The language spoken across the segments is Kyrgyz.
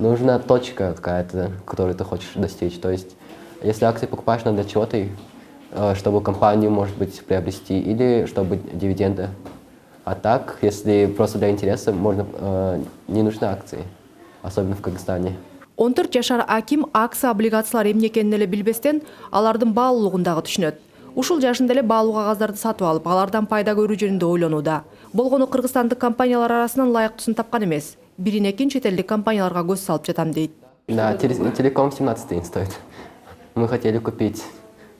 нужна точка какая-то, которую ты хочешь достичь. То есть, если акции покупаешь, надо для чего-то, чтобы компанию, может быть, приобрести или чтобы дивиденды. А так, если просто для интереса, не нужны акции, особенно в Кыргызстане. 14 жашар Аким акция облигациялар эмне экенин эле билбестен, алардын баалуулугун дагы түшүнөт. Ушул жашында эле баалуу кагаздарды сатып алып, алардан пайда көрүү жөнүндө ойлонууда. Болгону кыргызстандык компаниялар арасынан ылайыктуусун тапкан эмес. Биринекин чет элдик компанияларга көз салып жатам дейт. Да, Телеком 17 день стоит. Мы хотели купить,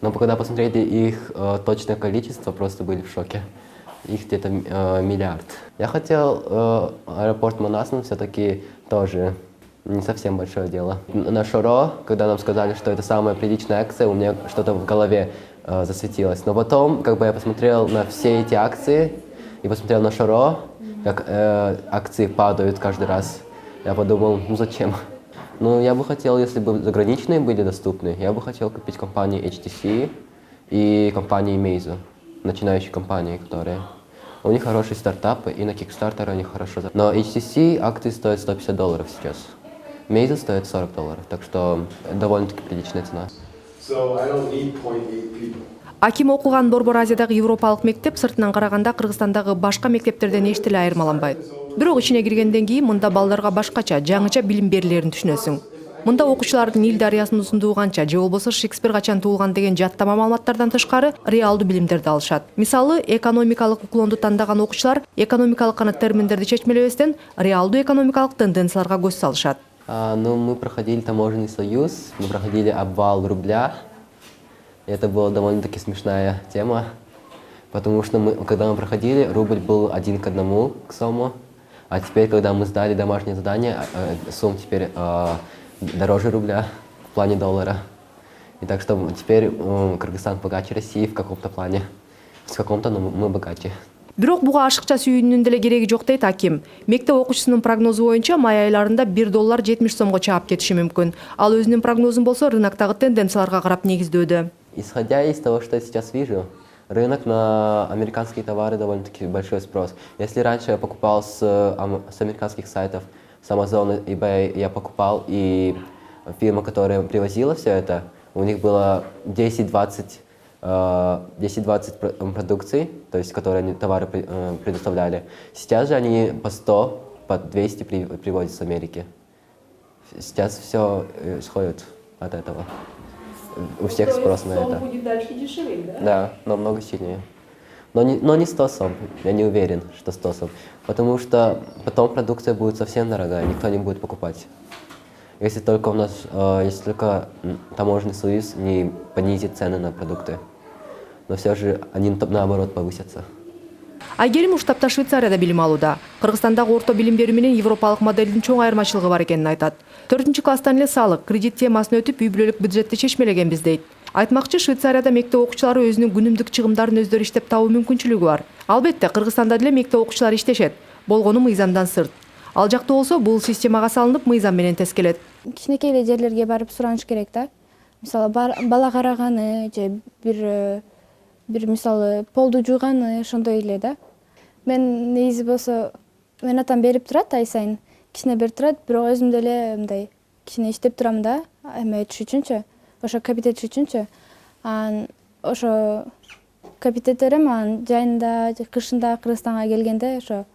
но когда посмотрели их точное количество, просто были в шоке. Их где-то миллиард. Я хотел аэропорт Манас, но все-таки тоже не совсем большое дело. На Шоро, когда нам сказали, что это самая приличная акция, у меня что-то в голове засветилось. Но потом, я посмотрел на все эти акции и посмотрел на Шоро, как акции падают каждый раз. Я подумал, ну зачем? Ну, я бы хотел, если бы заграничные были доступны, я бы хотел купить компании HTC и компании Meizu, начинающие компании, которые... У них хорошие стартапы, и на Kickstarter они хорошо... Но HTC акции стоят $150 сейчас. Meizu стоит $40, так что довольно-таки приличная цена. Аким окуган Борбор Азиядагы Европалык мектеп сыртынан караганда Кыргызстандагы башка мектептерден эч деле айырмаланбайт. Бирок ичине киргенден кийин мында балдарга башкача, жаңыча билим берилерин түшүнөсүң. Мында окуучулардын Нил дарыясын узундугу канча же болбосо Шекспир качан туулган деген жаттама маалыматтардан тышкары реалдуу билимдерди алышат. Мисалы, экономикалык уклонду тандаган окуучулар экономикалык гана терминдерди чечмелебестен реалдуу экономикалык тенденцияларга көз салышат. Ну, мы проходили таможенный союз, мы проходили обвал рубля. Это была довольно-таки смешная тема, потому что когда мы проходили, рубль был 1 к 1 к сому, а теперь, когда мы сдали домашнее задание, сумма теперь дороже рубля в плане доллара. И так что теперь Кыргызстан богаче России в каком-то плане, в каком-то, но мы богаче. Бирок буга ашыкча сүйүүнүн деле кереги жок дейт Аким. Мектеп окуучусунун прогнозу боюнча май айларында $1 70 сомго чаап кетиши мүмкүн. Ал өзүнүн прогнозун болсо рыноктогу тенденцияларга карап негиздөөдө. Исходя из того, что я сейчас вижу, рынок на американские товары довольно-таки большой спрос. Если раньше я покупал с американских сайтов, с Amazon, eBay я покупал, и фирма, которая привозила все это, у них было 10-20 продукций, то есть которые товары предоставляли. Сейчас же они по 100, по 200 привозят с Америки. Сейчас все исходит от этого. У всех спрос на это. Будет дальше дешевле, да? Да, намного сильнее. Но не 100 сом, я не уверен, что 100 сом. Потому что потом продукция будет совсем дорогая, никто не будет покупать. Если только таможенный союз не понизит цены на продукты. Но все же они наоборот повысятся. Айгерим уштапта Швейцарияда билим алууда. Кыргызстандагы орто билим берүү менен европалык моделдин чоң айырмачылыгы бар экенин айтат. 4-класстан эле салык, кредит темасын өтүп, үй бүлөлүк бюджетти чечмелегенбиз дейт. Айтмакчы, Швейцарияда мектеп окуучулары өзүнүн күнүмдүк чыгымдарын өздөрү иштеп табуу мүмкүнчүлүгү бар. Албетте, Кыргызстанда деле мектеп окуучулары иштешет. Болгону мыйзамдан сырт. Ал жакта болсо бул системага салынып, мыйзам менен тескелет. Кичинекей эле жерлерге барып сураныш керек да. Мисалы, бала караганы же бир мисалы полду жууганы ошондой эле да. Мен негизи болсо, мен атам берип турат ай сайын, кичине берип турат, бирок өзүм деле мындай кичине иштеп турам да, эме түшүчүнчү, ошо капитет түшүчүнчү. Ошо капитеттерим жайында, кышында Кыргызстанга келгенде ошо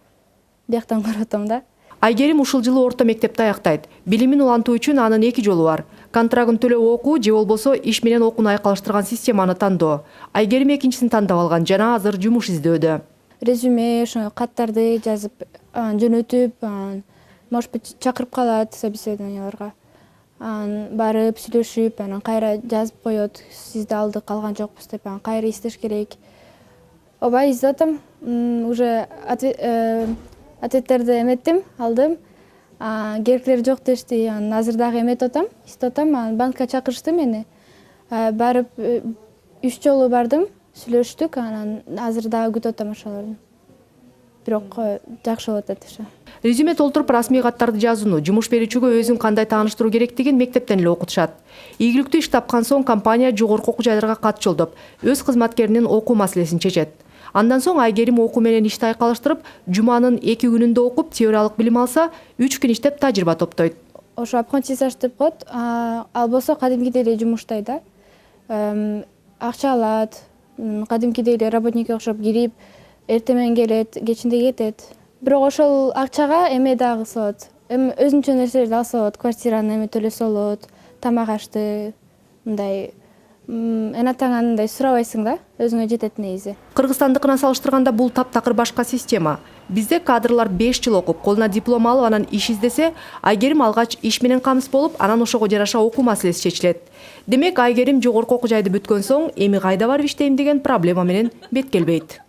бияктан көрөтөм да. Айгерим ушул жылы орто мектепти аяктайт. Билимин улантуу үчүн анын 2 жолу бар. Контрагын төлөп окуу же болбосо иш менен окууну айкалыштырган системаны тандоо. Айгерим экинчисин тандап алган жана азыр жумуш издөөдө. Резюме, ошо каттарды жазып, жөнөтүп, может быть, чакырып калат собеседованияларга. Барып сүйлөшүп, анан кайра жазып коет, сизди алдык, калган жокпуз деп, кайра издеш керек. Ооба, издатам. Уже ответтерди эметтим, алдым. Керектери жок дешти. Азыр дагы эметип атам, издеп атам. Банкка чакырышты мени. Барып 3 жолу бардым, сүйлөштүк. Анан азыр дагы күтүп атам ошолорду. Бирок жакшы болот деп ошо. Резюме толтуруп расмий каттарды жазууну, жумуш берүүчүгө өзүн кандай тааныштыруу керектигин мектептен эле окутушат. Ийгиликтүү иш тапкан соң компания жогорку окуу жайларга кат жолдоп, өз кызматкеринин окуу маселесин чечет. Андан соң Айгерим окуу менен ишти айкалыштырып, жуманын 2 күнүндө окуп, теориялык билим алса, 3 күн иштеп тажрыйба топтойт. ошо апрентисаж деп коет, ал болсо кадимкидей эле жумуштайт да. Акча алат, кадимкидей эле работникке окшоп кирип, эртемен келет, кечинде кетет. Бирок ошол акчага эме дагы кылса болот. Эми өзүнчө нерселерди алса болот, квартираны эме төлөсө болот, тамак ашты, мындай энатаңан мындай сурабайсың да, өзүңө жетет негизи. Кыргызстандыкына салыштырганда бул таптакыр башка система. Бизде кадрлар 5 жыл окуп, колуна диплом алып, анан иш издесе, Айгерим алгач иш менен камсыз болуп, анан ошого жараша окуу маселеси чечилет. Демек, Айгерим жогорку окуу жайды бүткөн соң, эми кайда барып иштейм деген проблема менен бет келбейт.